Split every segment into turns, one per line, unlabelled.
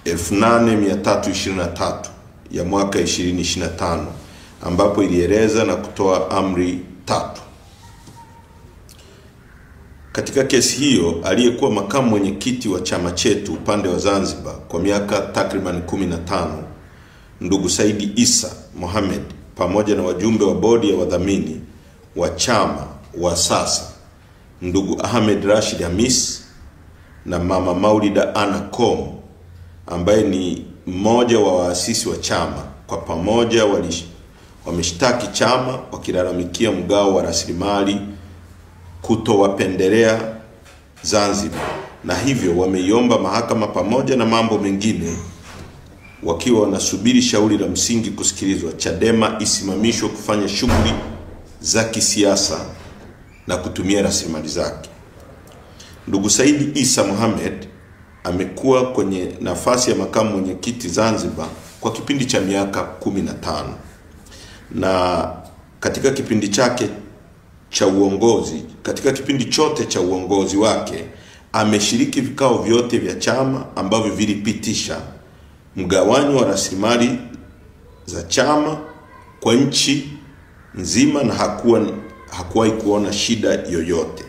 8323 ya mwaka 2025 ambapo ilieleza na kutoa amri 3. Katika kesi hiyo, aliyekuwa makamu mwenyekiti wa chama chetu upande wa Zanzibar kwa miaka takriban 15, ndugu Saidi Isa Mohamed, pamoja na wajumbe wa bodi ya wadhamini wa chama wa sasa, ndugu Ahmed Rashid Hamis na mama Maulida Ana Kom, ambaye ni mmoja wa waasisi wa chama, kwa pamoja wameshtaki chama wakilalamikia mgao wa rasilimali kutowapendelea Zanzibar, na hivyo wameiomba mahakama pamoja na mambo mengine, wakiwa wanasubiri shauri la msingi kusikilizwa, Chadema isimamishwe kufanya shughuli za kisiasa na kutumia rasilimali zake. Ndugu Saidi Isa Mohamed amekuwa kwenye nafasi ya makamu mwenyekiti Zanzibar kwa kipindi cha miaka 15, na katika kipindi chote cha uongozi wake ameshiriki vikao vyote vya chama ambavyo vilipitisha mgawanyo wa rasilimali za chama kwa nchi nzima, na hakuwahi kuona shida yoyote.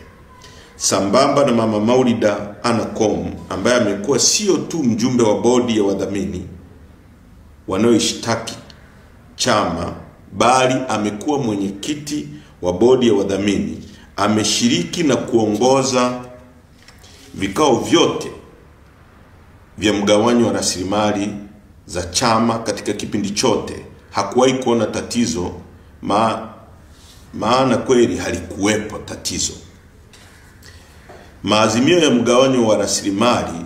Sambamba na mama Maulida Ana Kom, ambaye amekuwa sio tu mjumbe wa bodi ya wadhamini wanaoishtaki chama, bali amekuwa mwenyekiti wa bodi ya wadhamini, ameshiriki na kuongoza vikao vyote vya mgawanyo wa rasilimali za chama katika kipindi chote. Hakuwahi kuona tatizo, maana kweli halikuwepo tatizo. Maazimio ya mgawanyo wa rasilimali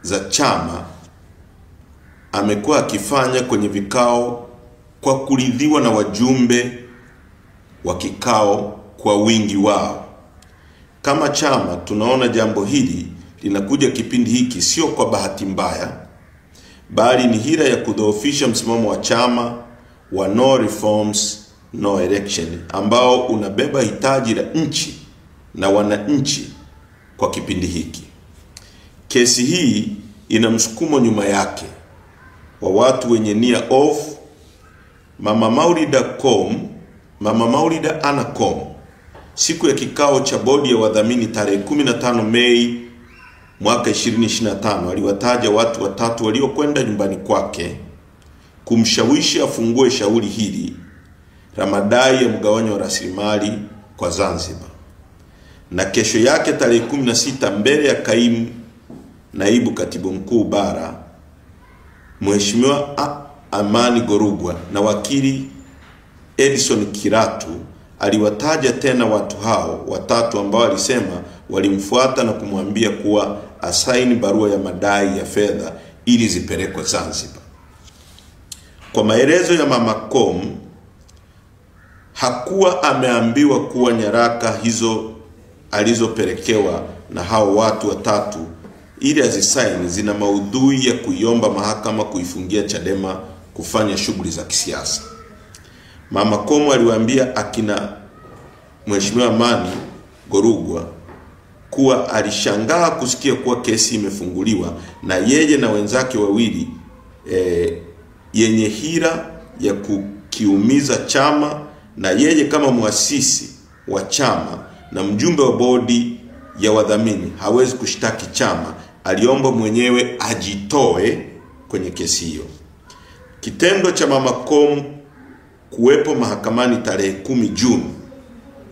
za chama amekuwa akifanya kwenye vikao kwa kuridhiwa na wajumbe wa kikao kwa wingi wao. Kama chama tunaona jambo hili linakuja kipindi hiki sio kwa bahati mbaya, bali ni hila ya kudhoofisha msimamo wa chama wa no reforms no election, ambao unabeba hitaji la nchi na wananchi kwa kipindi hiki. Kesi hii ina msukumo nyuma yake wa watu wenye nia off. Mama Maulida Ana Kom, siku ya kikao cha bodi ya wadhamini tarehe 15 Mei mwaka 2025, aliwataja watu 3 waliokwenda nyumbani kwake kumshawishi afungue shauri hili la madai ya mgawanyo wa rasilimali kwa Zanzibar. Na kesho yake tarehe 16, mbele ya kaimu naibu katibu mkuu bara Mheshimiwa Amani Gorugwa na wakili Edison Kiratu, aliwataja tena watu hao 3 ambao alisema walimfuata na kumwambia kuwa asaini barua ya madai ya fedha ili zipelekwe Zanzibar. Kwa maelezo ya mama Kom, hakuwa ameambiwa kuwa nyaraka hizo alizopelekewa na hao watu 3 ili azisaini zina maudhui ya kuiomba mahakama kuifungia Chadema kufanya shughuli za kisiasa. Mama Kom aliwaambia akina Mheshimiwa Amani Gorugwa kuwa alishangaa kusikia kuwa kesi imefunguliwa na yeye na wenzake wawili yenye hila ya kukiumiza chama, na yeye kama muasisi wa chama na mjumbe wa bodi ya wadhamini hawezi kushtaki chama. Aliomba mwenyewe ajitoe kwenye kesi hiyo. Kitendo cha mama Kom kuwepo mahakamani tarehe 10 Juni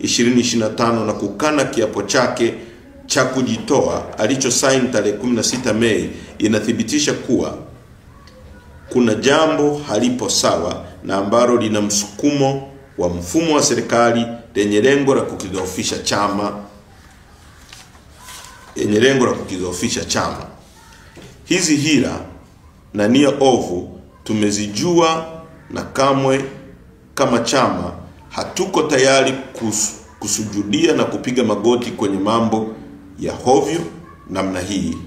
2025 na kukana kiapo chake cha kujitoa alichosaini tarehe 16 Mei inathibitisha kuwa kuna jambo halipo sawa na ambalo lina msukumo wa mfumo wa serikali lenye lengo la kukidhoofisha chama. Hizi hila na nia ovu tumezijua, na kamwe kama chama hatuko tayari kusujudia na kupiga magoti kwenye mambo ya hovyo namna hii.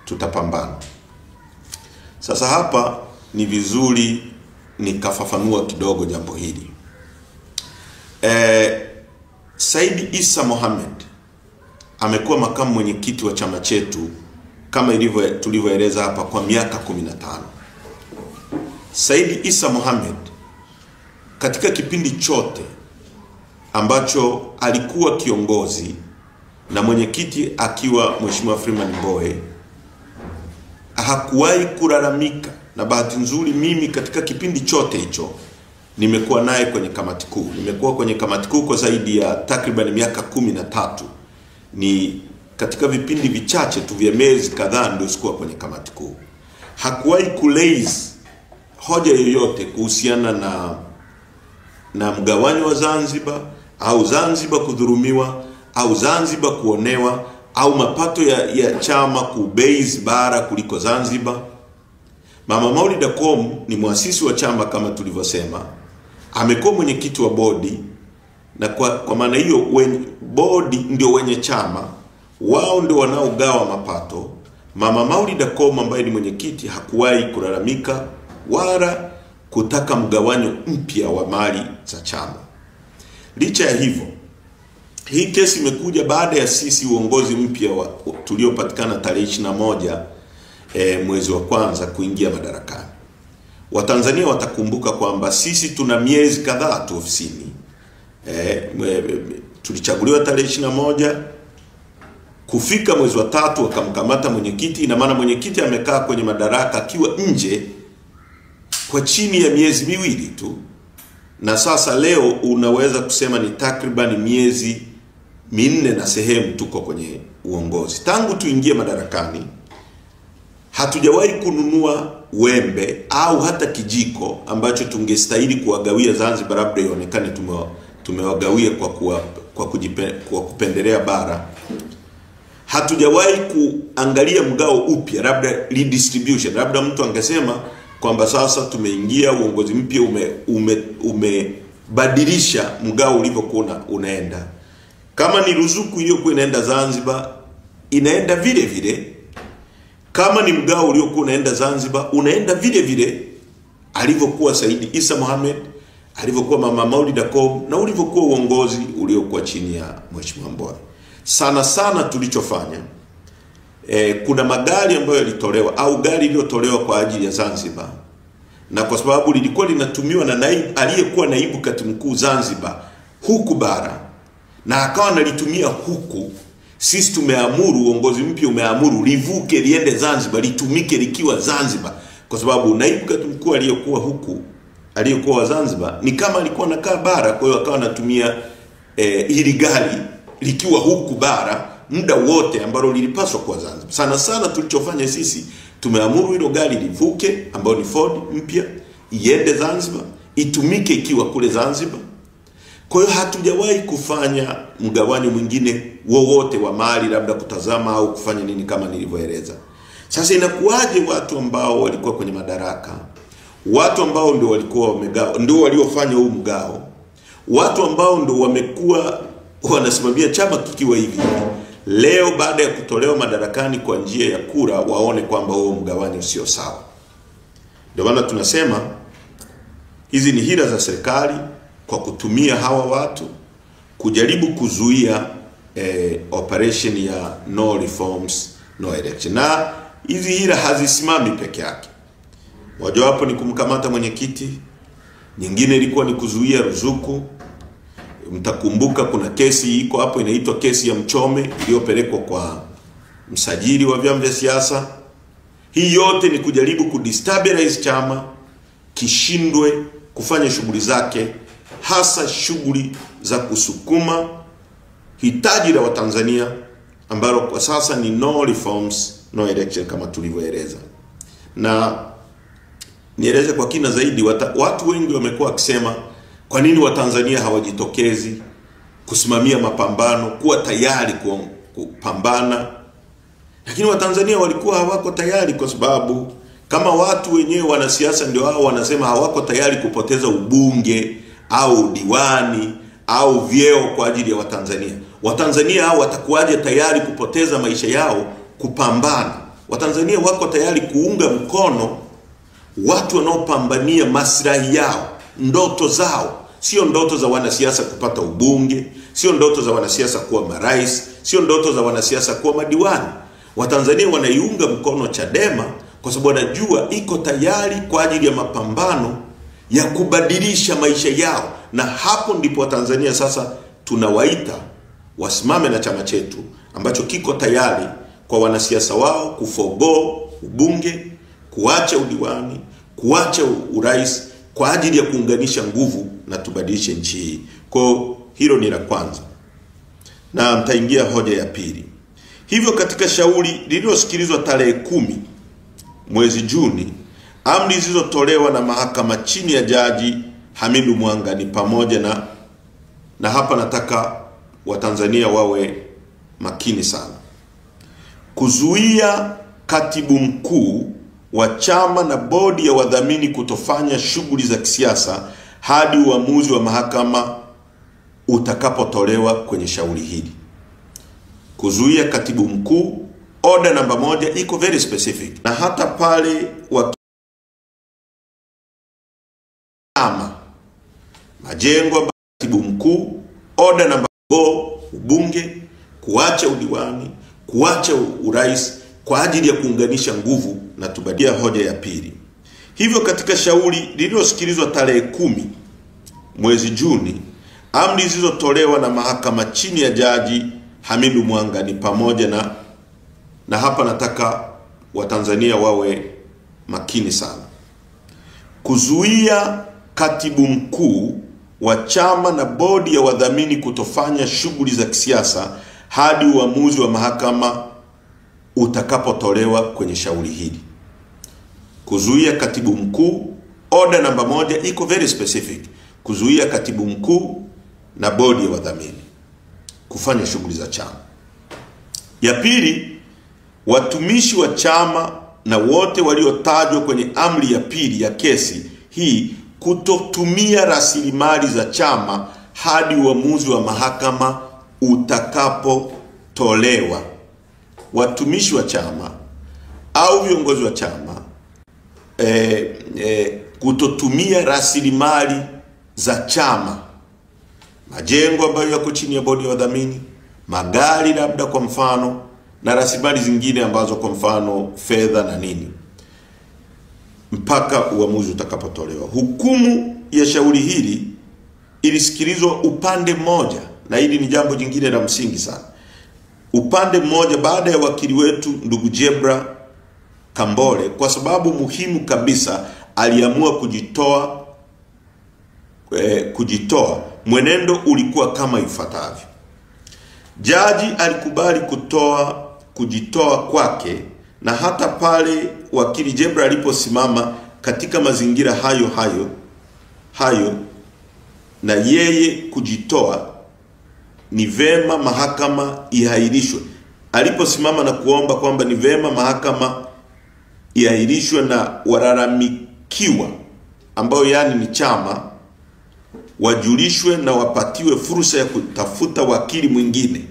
Tutapambana. Sasa hapa ni vizuri nikafafanua kidogo jambo hili. Saidi Isa Mohamed amekuwa makamu mwenyekiti wa chama chetu kama tulivyoeleza hapa kwa miaka 15. Said Issa Mohamed katika kipindi chote ambacho alikuwa kiongozi na mwenyekiti akiwa Mheshimiwa Freeman Mbowe hakuwahi kulalamika, na bahati nzuri mimi katika kipindi chote hicho nimekuwa naye kwenye kamati kuu. Nimekuwa kwenye kamati kuu kwa zaidi ya takriban miaka 13. Ni katika vipindi vichache tu vya miezi kadhaa ndio sikuwa kwenye kamati kuu. Hakuwahi kuraise hoja yoyote kuhusiana na mgawanyo wa Zanzibar, au Zanzibar kudhulumiwa, au Zanzibar kuonewa, au mapato ya chama kubase bara kuliko Zanzibar. Mama Maulida Komu ni muasisi wa chama kama tulivyosema. Amekuwa mwenyekiti wa bodi, na kwa maana hiyo bodi ndio wenye chama, wao ndio wanaogawa mapato. Mama Maulida Komu ambaye ni mwenyekiti hakuwahi kulalamika wala kutaka mgawanyo mpya wa mali za chama. Licha ya hivyo, hii kesi imekuja baada ya sisi uongozi mpya tuliopatikana tarehe 21 mwezi wa kwanza kuingia madarakani. Watanzania watakumbuka kwamba sisi tuna miezi kadhaa tu ofisini. Tulichaguliwa tarehe 21, kufika mwezi wa 3 wakamkamata mwenyekiti. Ina maana mwenyekiti amekaa kwenye madaraka akiwa nje kwa chini ya miezi miwili tu, na sasa leo unaweza kusema ni takriban miezi 4 na sehemu tuko kwenye uongozi. Tangu tuingie madarakani hatujawahi kununua wembe au hata kijiko ambacho tungestahili kuwagawia Zanzibar, labda ionekane tumewagawia kwa kupendelea bara. Hatujawahi kuangalia mgao upya, labda redistribution, labda mtu angesema kwamba sasa tumeingia uongozi mpya umebadilisha mgao ulivyokuwa unaenda. Kama ni ruzuku iliyokuwa inaenda Zanzibar inaenda vile vile. Kama ni mgao uliokuwa unaenda Zanzibar unaenda vile vile alivyokuwa Said Issa Mohamed, alivyokuwa Mama Maulida Komu, na ulivyokuwa uongozi uliokuwa chini ya Mheshimiwa Mbowe. Sana tulichofanya, kuna magari ambayo yalitolewa, au gari iliyotolewa kwa ajili ya Zanzibar, na kwa sababu lilikuwa linatumiwa na aliyekuwa naibu katibu mkuu Zanzibar huku bara, na akawa analitumia huku, sisi tumeamuru, uongozi mpya umeamuru livuke liende Zanzibar, litumike likiwa Zanzibar, kwa sababu naibu katibu mkuu aliyekuwa huku, aliyekuwa Zanzibar, ni kama alikuwa anakaa bara. Kwa hiyo akawa anatumia hili gari likiwa huku bara muda wote ambalo lilipaswa kwa Zanzibar. Sana tulichofanya sisi, tumeamuru hilo gari livuke, ambao ni Ford mpya, iende Zanzibar, itumike ikiwa kule Zanzibar. Kwa hiyo hatujawahi kufanya mgawanyo mwingine wowote wa mali, labda kutazama au kufanya nini kama nilivyoeleza. Sasa inakuwaje watu ambao walikuwa kwenye madaraka, watu ambao ndio walikuwa wamegao, ndio waliofanya huu mgao, watu ambao ndio wamekuwa wanasimamia chama kikiwa hivi, leo baada ya kutolewa madarakani kwa njia ya kura waone kwamba huo mgawanyo sio sawa? Ndio maana tunasema hizi ni hila za serikali kwa kutumia hawa watu kujaribu kuzuia operation ya no reforms no election. Na hizi hila hazisimami peke yake. Mojawapo ni kumkamata mwenyekiti, nyingine ilikuwa ni kuzuia ruzuku. Mtakumbuka kuna kesi iko hapo inaitwa kesi ya Mchome iliyopelekwa kwa msajili wa vyama vya siasa. Hii yote ni kujaribu kudestabilize chama kishindwe kufanya shughuli zake, hasa shughuli za kusukuma hitaji la Watanzania ambalo kwa sasa ni no reforms no election kama tulivyoeleza. Na nieleze kwa kina zaidi, watu wengi wamekuwa wakisema kwa nini Watanzania hawajitokezi kusimamia mapambano, kuwa tayari kupambana. Lakini Watanzania walikuwa hawako tayari, kwa sababu kama watu wenyewe wanasiasa ndio hao wanasema hawako tayari kupoteza ubunge au diwani au vyeo kwa ajili ya Watanzania. Watanzania hao watakuwaje tayari kupoteza maisha yao kupambana? Watanzania wako tayari kuunga mkono watu wanaopambania maslahi yao, ndoto zao. Sio ndoto za wanasiasa kupata ubunge, sio ndoto za wanasiasa kuwa marais, sio ndoto za wanasiasa kuwa madiwani. Watanzania wanaiunga mkono Chadema kwa sababu wanajua iko tayari kwa ajili ya mapambano ya kubadilisha maisha yao, na hapo ndipo Watanzania sasa tunawaita wasimame na chama chetu ambacho kiko tayari kwa wanasiasa wao kuforgo ubunge, kuacha udiwani, kuacha urais kwa ajili ya kuunganisha nguvu na tubadilishe nchi hii. Kwa hilo ni la kwanza, na mtaingia hoja ya pili. Hivyo katika shauri lililosikilizwa tarehe 10 mwezi Juni, amri zilizotolewa na mahakama chini ya Jaji Hamidu Mwanga ni pamoja na hapa nataka Watanzania wawe makini sana: kuzuia katibu mkuu wa chama na bodi ya wadhamini kutofanya shughuli za kisiasa hadi uamuzi wa mahakama utakapotolewa kwenye shauri hili. Kuzuia katibu mkuu, order namba 1 iko very specific, na hata pale chama majengo katibu mkuu, order namba 4 ubunge, kuacha udiwani, kuacha urais kwa ajili ya kuunganisha nguvu na tubadia hoja ya pili. Hivyo katika shauri lililosikilizwa tarehe 10 mwezi Juni, amri zilizotolewa na mahakama chini ya Jaji Hamidu Mwanga ni pamoja na hapa nataka Watanzania wawe makini sana: kuzuia katibu mkuu wa chama na bodi ya wadhamini kutofanya shughuli za kisiasa hadi uamuzi wa mahakama utakapotolewa kwenye shauri hili. Kuzuia katibu mkuu, order namba 1 iko very specific: kuzuia katibu mkuu na bodi ya wadhamini kufanya shughuli za chama. Ya pili, watumishi wa chama na wote waliotajwa kwenye amri ya pili ya kesi hii kutotumia rasilimali za chama hadi uamuzi wa mahakama utakapotolewa. Watumishi wa chama au viongozi wa chama kutotumia rasilimali za chama, majengo ambayo yako chini ya bodi ya wadhamini, magari labda kwa mfano, na rasilimali zingine ambazo kwa mfano fedha na nini, mpaka uamuzi utakapotolewa. Hukumu ya shauri hili ilisikilizwa upande mmoja, na hili ni jambo jingine la msingi sana. Upande mmoja baada ya wakili wetu ndugu Jebra Kambole, kwa sababu muhimu kabisa, aliamua kujitoa. Mwenendo ulikuwa kama ifuatavyo: jaji alikubali kujitoa kwake, na hata pale wakili Jebra aliposimama katika mazingira hayo na yeye kujitoa, ni vema mahakama ihairishwe. Aliposimama na kuomba kwamba ni vema mahakama ihairishwe na walalamikiwa ambao yani ni chama wajulishwe na wapatiwe fursa ya kutafuta wakili mwingine,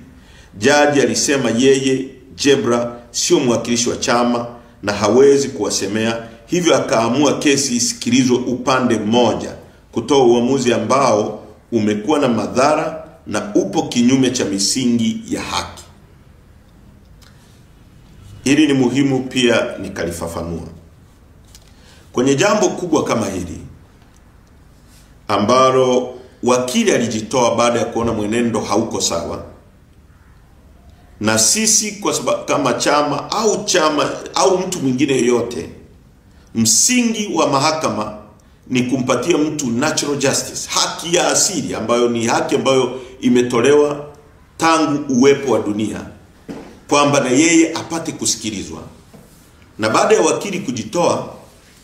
jaji alisema yeye Jebra sio mwakilishi wa chama na hawezi kuwasemea, hivyo akaamua kesi isikilizwe upande mmoja, kutoa uamuzi ambao umekuwa na madhara na upo kinyume cha misingi ya haki. Hili ni muhimu pia nikalifafanua. Kwenye jambo kubwa kama hili ambalo wakili alijitoa baada ya kuona mwenendo hauko sawa, na sisi kwa sababu kama chama au mtu mwingine yoyote, msingi wa mahakama ni kumpatia mtu natural justice, haki ya asili, ambayo ni haki ambayo imetolewa tangu uwepo wa dunia, kwamba na yeye apate kusikilizwa. Na baada ya wakili kujitoa,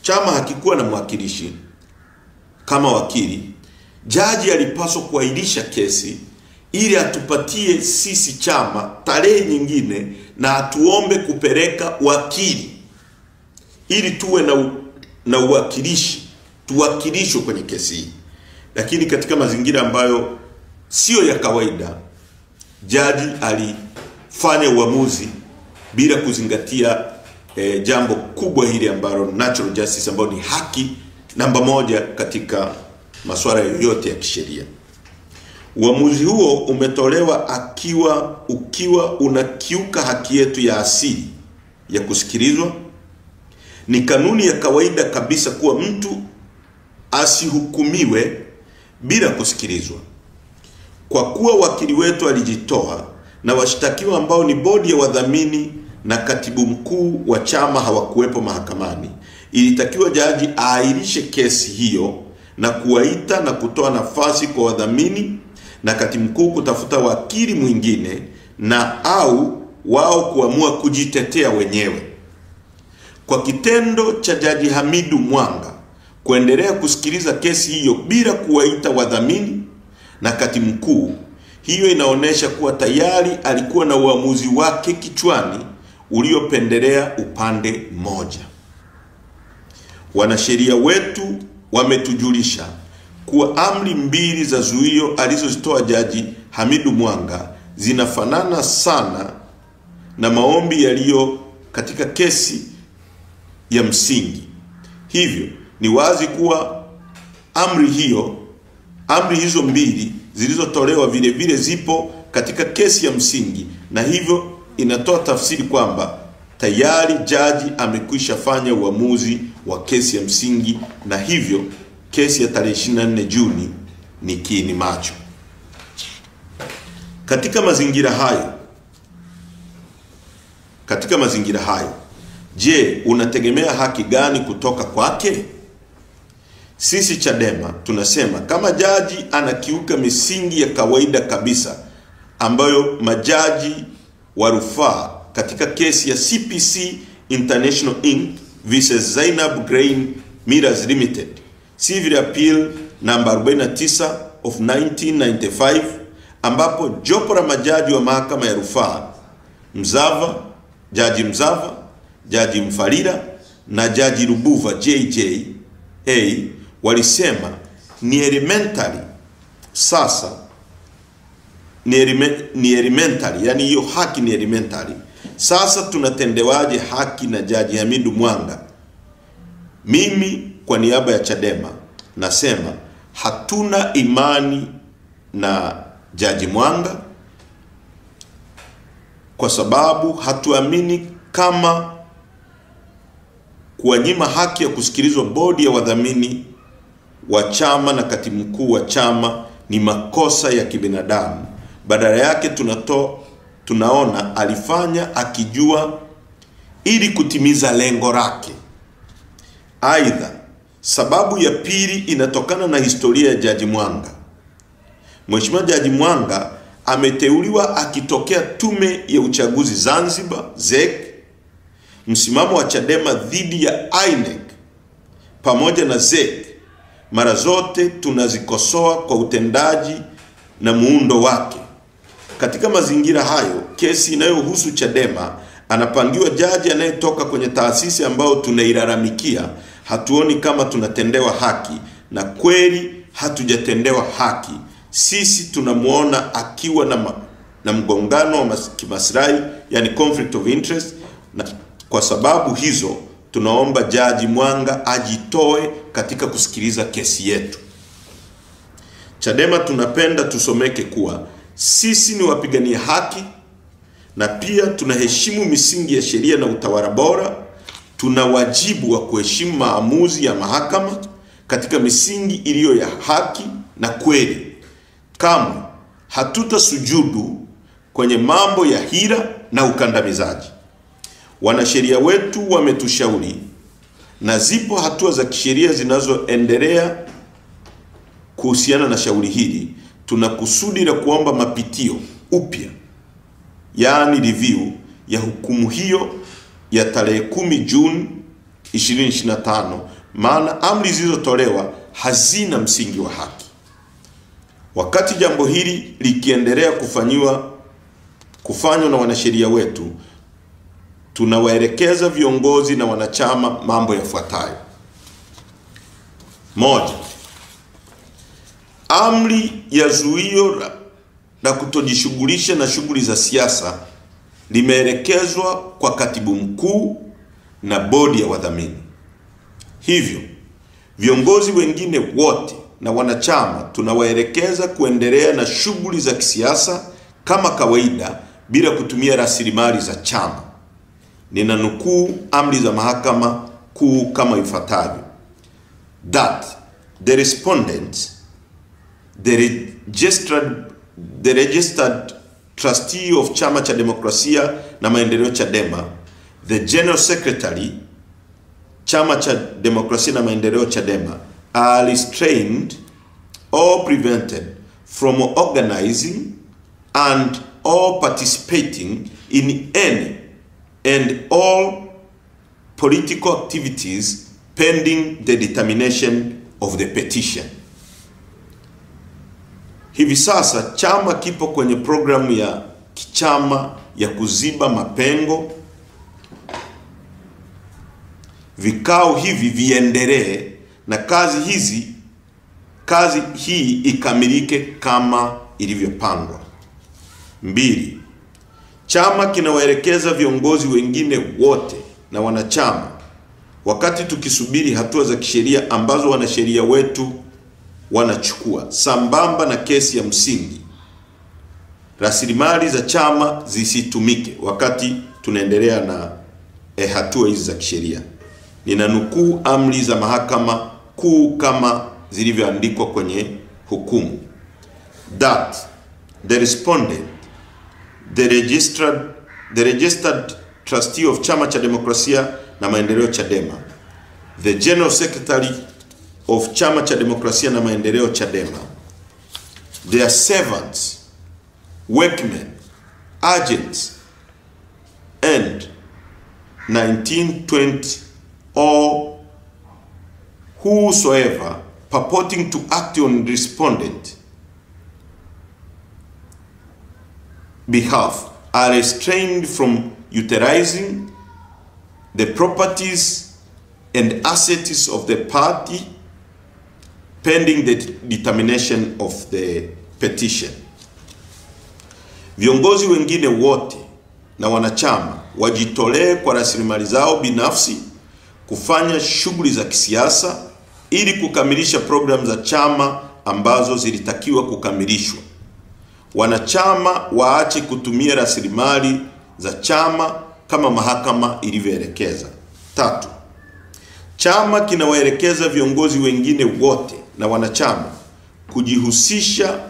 chama hakikuwa na mwakilishi kama wakili, jaji alipaswa kuahirisha kesi ili atupatie sisi chama tarehe nyingine na atuombe kupeleka wakili ili tuwe na uwakilishi, tuwakilishwe kwenye kesi hii. Lakini katika mazingira ambayo sio ya kawaida, jaji alifanya uamuzi bila kuzingatia jambo kubwa hili ambalo natural justice, ambayo ni haki namba 1 katika masuala yoyote ya kisheria. Uamuzi huo umetolewa ukiwa unakiuka haki yetu ya asili ya kusikilizwa. Ni kanuni ya kawaida kabisa kuwa mtu asihukumiwe bila kusikilizwa. Kwa kuwa wakili wetu alijitoa na washtakiwa ambao ni bodi ya wadhamini na katibu mkuu wa chama hawakuwepo mahakamani, ilitakiwa jaji aahirishe kesi hiyo na kuwaita na kutoa nafasi kwa wadhamini na katibu mkuu kutafuta wakili mwingine na au wao kuamua kujitetea wenyewe. Kwa kitendo cha Jaji Hamidu Mwanga kuendelea kusikiliza kesi hiyo bila kuwaita wadhamini na katibu mkuu, hiyo inaonyesha kuwa tayari alikuwa na uamuzi wake kichwani uliopendelea upande mmoja. Wanasheria wetu wametujulisha kuwa amri mbili za zuio alizozitoa Jaji Hamidu Mwanga zinafanana sana na maombi yaliyo katika kesi ya msingi. Hivyo ni wazi kuwa amri hizo mbili zilizotolewa vile vile zipo katika kesi ya msingi, na hivyo inatoa tafsiri kwamba tayari jaji amekwisha fanya uamuzi wa kesi ya msingi, na hivyo kesi ya tarehe 24 Juni ni kiini macho. Katika mazingira hayo, je, unategemea haki gani kutoka kwake? Sisi Chadema tunasema kama jaji anakiuka misingi ya kawaida kabisa ambayo majaji wa rufaa katika kesi ya CPC International Inc. vs. Zainab Grain Millers Limited, Civil Appeal number 49 of 1995, ambapo jopo la majaji wa mahakama ya rufaa Jaji Mzava, Jaji Mfalira na Jaji Rubuva JJA walisema ni elementary. Sasa ni elementary, yani hiyo haki ni elementary. Sasa tunatendewaje haki na Jaji Hamidu Mwanga? Mimi kwa niaba ya Chadema nasema hatuna imani na Jaji Mwanga kwa sababu hatuamini kama kuwanyima haki ya kusikilizwa bodi ya wadhamini wa chama na katibu mkuu wa chama ni makosa ya kibinadamu. Badala yake tunaona alifanya akijua ili kutimiza lengo lake. Aidha, sababu ya pili inatokana na historia ya Jaji Mwanga. Mheshimiwa Jaji Mwanga ameteuliwa akitokea Tume ya Uchaguzi Zanzibar ZEC. Msimamo wa Chadema dhidi ya INEC pamoja na ZEC mara zote tunazikosoa kwa utendaji na muundo wake. Katika mazingira hayo, kesi inayohusu Chadema anapangiwa jaji anayetoka kwenye taasisi ambayo tunailalamikia. Hatuoni kama tunatendewa haki, na kweli hatujatendewa haki. Sisi tunamuona akiwa na mgongano wa kimaslahi, yani conflict of interest, na kwa sababu hizo tunaomba Jaji Mwanga ajitoe katika kusikiliza kesi yetu. Chadema tunapenda tusomeke kuwa sisi ni wapigania haki na pia tunaheshimu misingi ya sheria na utawala bora. Tuna wajibu wa kuheshimu maamuzi ya mahakama katika misingi iliyo ya haki na kweli. Kamwe hatutasujudu kwenye mambo ya hila na ukandamizaji. Wanasheria wetu wametushauri na zipo hatua za kisheria zinazoendelea kuhusiana na shauri hili. Tunakusudi la kuomba mapitio upya, yani review ya hukumu hiyo ya tarehe 10 Juni 2025, maana amri zilizotolewa hazina msingi wa haki. Wakati jambo hili likiendelea kufanywa na wanasheria wetu, tunawaelekeza viongozi na wanachama mambo yafuatayo. Moja, amri ya zuio la kutojishughulisha na shughuli za siasa limeelekezwa kwa katibu mkuu na bodi ya wadhamini. Hivyo, viongozi wengine wote na wanachama tunawaelekeza kuendelea na shughuli za kisiasa kama kawaida bila kutumia rasilimali za chama. Ninanukuu amri za Mahakama Kuu kama ifuatavyo: that the respondent, the registered trustee of Chama cha Demokrasia na Maendeleo Chadema, the General Secretary Chama cha Demokrasia na Maendeleo Chadema, are restrained or prevented from organizing and or participating in any and all political activities pending the determination of the petition. Hivi sasa chama kipo kwenye programu ya kichama ya kuziba mapengo. Vikao hivi viendelee na kazi hii ikamilike kama ilivyopangwa. 2. Chama kinawaelekeza viongozi wengine wote na wanachama, wakati tukisubiri hatua za kisheria ambazo wanasheria wetu wanachukua sambamba na kesi ya msingi, rasilimali za chama zisitumike wakati tunaendelea na hatua hizi za kisheria. Ninanukuu amri za Mahakama Kuu kama zilivyoandikwa kwenye hukumu: that the respondent, the registered trustee of Chama cha Demokrasia na Maendeleo Chadema, the General Secretary of Chama cha Demokrasia na Maendeleo Chadema, their servants, workmen, agents, and 1920 or whosoever purporting to act on respondent behalf are restrained from utilizing the properties and assets of the party pending the determination of the petition. Viongozi wengine wote na wanachama wajitolee kwa rasilimali zao binafsi kufanya shughuli za kisiasa ili kukamilisha programu za chama ambazo zilitakiwa kukamilishwa. Wanachama waache kutumia rasilimali za chama kama mahakama ilivyoelekeza. 3. Chama kinawaelekeza viongozi wengine wote na wanachama kujihusisha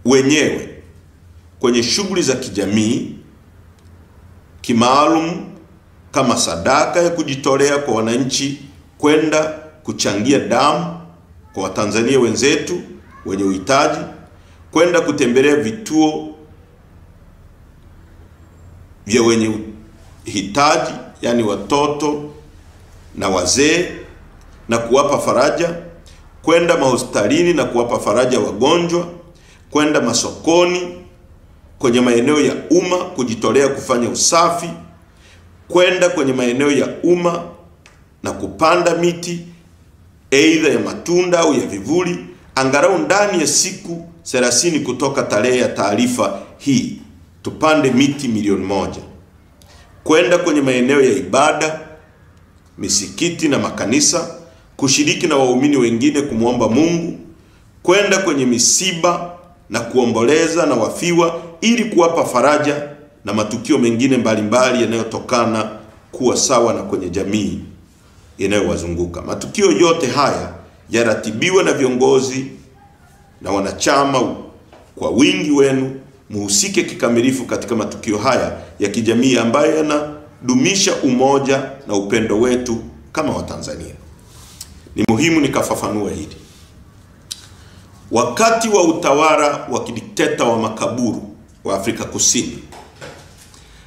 wenyewe kwenye shughuli za kijamii kimaalum kama sadaka ya kujitolea kwa wananchi, kwenda kuchangia damu kwa Watanzania wenzetu wenye uhitaji, kwenda kutembelea vituo vya wenye hitaji, yani watoto na wazee, na kuwapa faraja, kwenda mahospitalini na kuwapa faraja wagonjwa, kwenda masokoni, kwenye maeneo ya umma kujitolea kufanya usafi, kwenda kwenye maeneo ya umma na kupanda miti aidha ya matunda au ya vivuli angalau ndani ya siku 30 kutoka tarehe ya taarifa hii. Tupande miti 1,000,000. Kwenda kwenye maeneo ya ibada, misikiti na makanisa, kushiriki na waumini wengine kumuomba Mungu, kwenda kwenye misiba na kuomboleza na wafiwa ili kuwapa faraja na matukio mengine mbalimbali yanayotokana kuwa sawa na kwenye jamii inayowazunguka. Matukio yote haya yaratibiwa na viongozi na wanachama. Kwa wingi wenu muhusike kikamilifu katika matukio haya ya kijamii ambayo yanadumisha umoja na upendo wetu kama Watanzania. Ni muhimu nikafafanua hili. Wakati wa utawala wa kidikteta wa makaburu wa Afrika Kusini,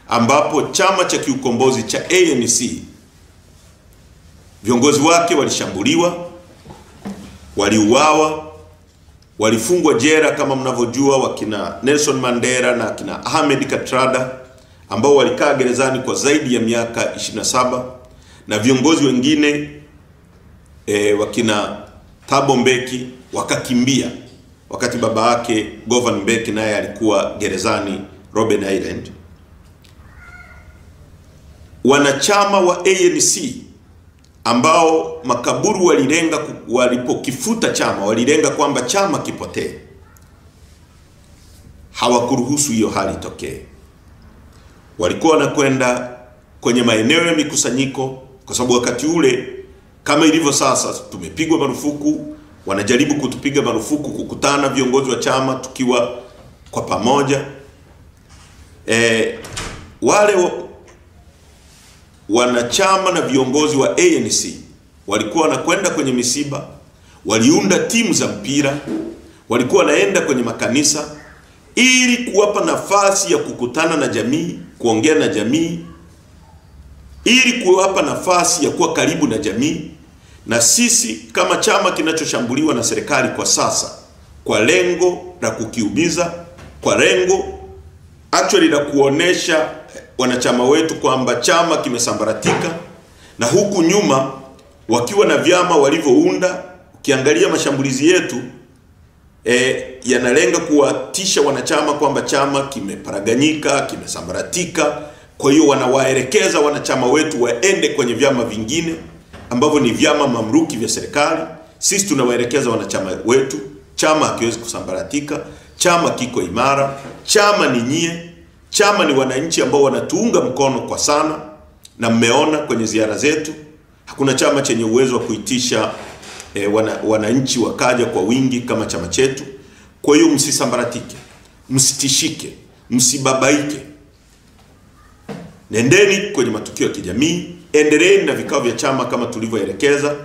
ambapo chama cha kiukombozi cha ANC viongozi wake walishambuliwa, waliuawa, walifungwa jela kama mnavyojua, wakina Nelson Mandela na kina Ahmed Kathrada ambao walikaa gerezani kwa zaidi ya miaka 27, na viongozi wengine wakina Thabo Mbeki wakakimbia wakati baba yake Govan Mbeki naye alikuwa gerezani Robben Island. Wanachama wa ANC ambao makaburu walilenga, walipokifuta chama walilenga kwamba chama kipotee. Hawakuruhusu hiyo hali tokee. Walikuwa wanakwenda kwenye maeneo ya mikusanyiko, kwa sababu wakati ule kama ilivyo sasa tumepigwa marufuku, wanajaribu kutupiga marufuku kukutana viongozi wa chama tukiwa kwa pamoja. Wale wanachama na viongozi wa ANC walikuwa wanakwenda kwenye misiba, waliunda timu za mpira, walikuwa wanaenda kwenye makanisa ili kuwapa nafasi ya kukutana na jamii, kuongea na jamii, ili kuwapa nafasi ya kuwa karibu na jamii. Na sisi kama chama kinachoshambuliwa na serikali kwa sasa, kwa lengo la kukiumiza, kwa lengo actually la kuonesha wanachama wetu kwamba chama kimesambaratika, na huku nyuma wakiwa na vyama walivyounda, ukiangalia mashambulizi yetu yanalenga kuwatisha wanachama kwamba chama kimeparaganyika, kimesambaratika. Kwa hiyo wanawaelekeza wanachama wetu waende kwenye vyama vingine ambavyo ni vyama mamluki vya serikali. Sisi tunawaelekeza wanachama wetu, chama hakiwezi kusambaratika, chama kiko imara, chama ni nyie, chama ni wananchi ambao wanatuunga mkono kwa sana, na mmeona kwenye ziara zetu hakuna chama chenye uwezo wa kuitisha wananchi wakaja kwa wingi kama chama chetu. Kwa hiyo msisambaratike, msitishike, msibabaike. Nendeni kwenye matukio ya kijamii, endeleeni na vikao vya chama kama tulivyoelekeza.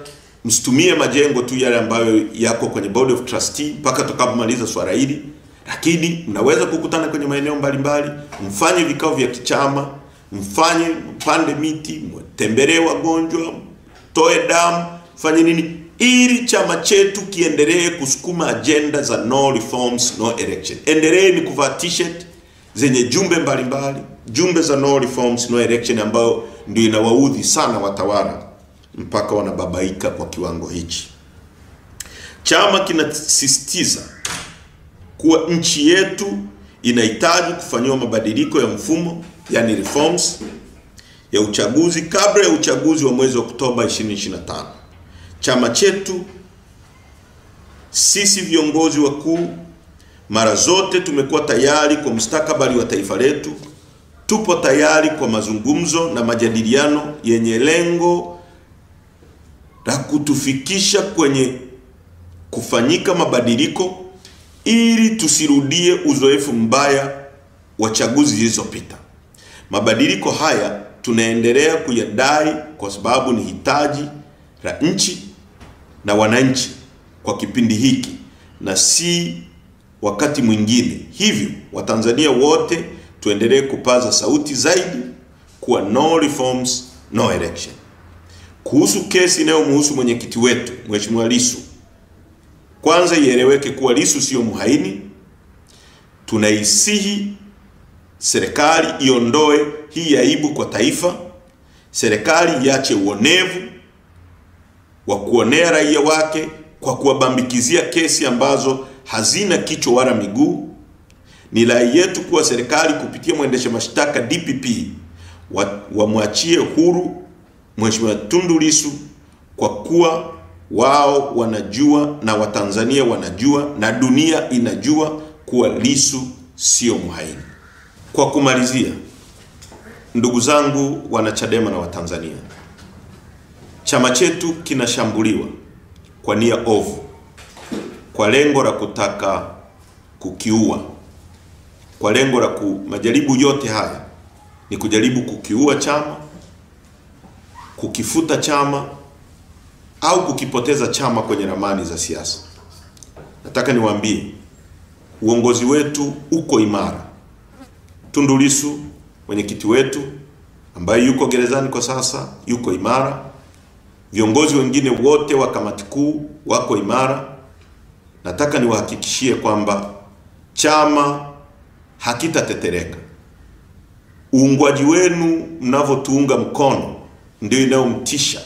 Msitumie majengo tu yale ambayo yako kwenye board of trustee mpaka tutakapomaliza swala hili, lakini mnaweza kukutana kwenye maeneo mbalimbali, mfanye vikao vya kichama, mfanye mpande miti, mtembelee wagonjwa, toe damu, fanye nini ili chama chetu kiendelee kusukuma agenda za no reforms no election. Endeleeni kuvaa t-shirt zenye jumbe mbalimbali, jumbe za no reforms no election, ambayo ndio inawaudhi sana watawala mpaka wanababaika kwa kiwango hichi. Chama kinasisitiza kuwa nchi yetu inahitaji kufanyiwa mabadiliko ya mfumo, yani reforms ya uchaguzi kabla ya uchaguzi wa mwezi Oktoba 2025. Chama chetu, sisi viongozi wakuu, mara zote tumekuwa tayari kwa mustakabali wa taifa letu. Tupo tayari kwa mazungumzo na majadiliano yenye lengo la kutufikisha kwenye kufanyika mabadiliko ili tusirudie uzoefu mbaya wa chaguzi zilizopita. Mabadiliko haya tunaendelea kuyadai kwa sababu ni hitaji la nchi na wananchi kwa kipindi hiki na si wakati mwingine. Hivyo Watanzania wote tuendelee kupaza sauti zaidi kuwa no reforms no election. Kuhusu kesi inayomhusu mwenyekiti wetu Mheshimiwa Lissu, kwanza ieleweke kuwa Lissu sio muhaini. Tunaisihi serikali iondoe hii aibu kwa taifa. Serikali iache uonevu wa kuonea raia wake kwa kuwabambikizia kesi ambazo hazina kichwa wala miguu. Ni rai yetu kuwa serikali kupitia mwendesha mashtaka DPP wamwachie huru Mheshimiwa Tundu Lissu, kwa kuwa wao wanajua na Watanzania wanajua na dunia inajua kuwa Lissu sio muhaini. Kwa kumalizia, ndugu zangu wanachadema na Watanzania, chama chetu kinashambuliwa kwa nia ovu, kwa lengo la kutaka kukiua, kwa lengo la majaribu yote haya ni kujaribu kukiua chama, kukifuta chama au kukipoteza chama kwenye ramani za siasa. Nataka niwaambie uongozi wetu uko imara. Tundu Lissu mwenyekiti wetu ambaye yuko gerezani kwa sasa yuko imara. Viongozi wengine wote wa kamati kuu wako imara. Nataka niwahakikishie kwamba chama hakitatetereka. Uungwaji wenu mnavyotuunga mkono ndio inayomtisha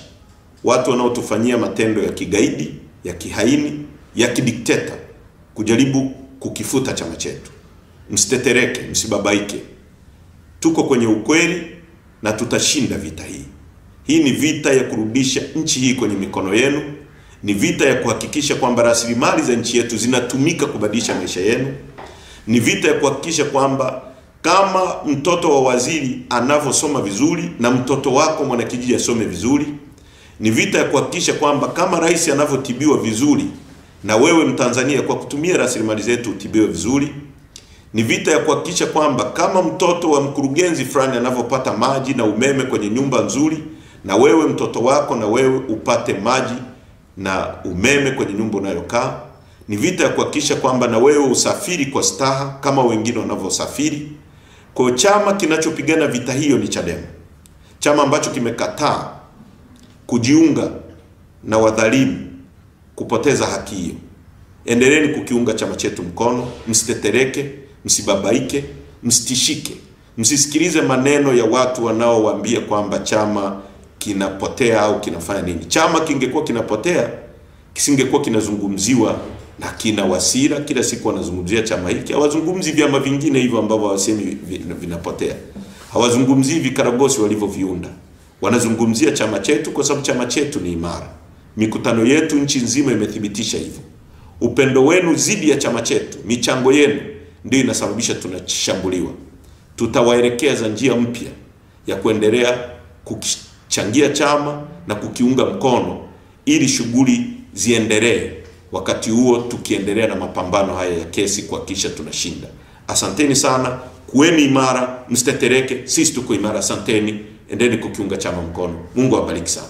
watu wanaotufanyia matendo ya kigaidi, ya kihaini, ya kidikteta kujaribu kukifuta chama chetu. Msitetereke, msibabaike. Tuko kwenye ukweli na tutashinda vita hii. Hii ni vita ya kurudisha nchi hii kwenye mikono yenu. Ni vita ya kuhakikisha kwamba rasilimali za nchi yetu zinatumika kubadilisha maisha yenu. Ni vita ya kuhakikisha kwamba kama mtoto wa waziri anavyosoma vizuri na mtoto wako mwanakijiji asome vizuri. Ni vita ya kuhakikisha kwamba kama rais anavyotibiwa vizuri na wewe Mtanzania kwa kutumia rasilimali zetu utibiwe vizuri. Ni vita ya kuhakikisha kwamba kama mtoto wa mkurugenzi fulani anavyopata maji na umeme kwenye nyumba nzuri, na wewe mtoto wako na wewe upate maji na umeme kwenye nyumba unayokaa. Ni vita ya kuhakikisha kwamba na wewe usafiri kwa staha kama wengine wanavyosafiri. Kwa chama kinachopigana vita hiyo ni Chadema. Chama ambacho kimekataa kujiunga na wadhalimu kupoteza haki hiyo. Endeleeni kukiunga chama chetu mkono, msitetereke, msibabaike, msitishike. Msisikilize maneno ya watu wanaowaambia kwamba chama kinapotea au kinafanya nini. Chama kingekuwa kinapotea, kisingekuwa kinazungumziwa na kina Wasira kila siku wanazungumzia chama hiki. Hawazungumzi vyama vingine hivyo ambavyo hawasemi vinapotea. Hawazungumzi vikaragosi walivyoviunda. Wanazungumzia chama chetu kwa sababu chama chetu ni imara. Mikutano yetu nchi nzima imethibitisha hivyo. Upendo wenu zidi ya chama chetu, michango yenu ndio inasababisha tunashambuliwa. Tutawaelekeza njia mpya ya kuendelea kuchangia chama na kukiunga mkono ili shughuli ziendelee. Wakati huo tukiendelea na mapambano haya ya kesi kuhakikisha tunashinda. Asanteni sana, kuweni imara, msitetereke, sisi tuko imara. Asanteni, endeni kukiunga chama mkono. Mungu awabariki sana.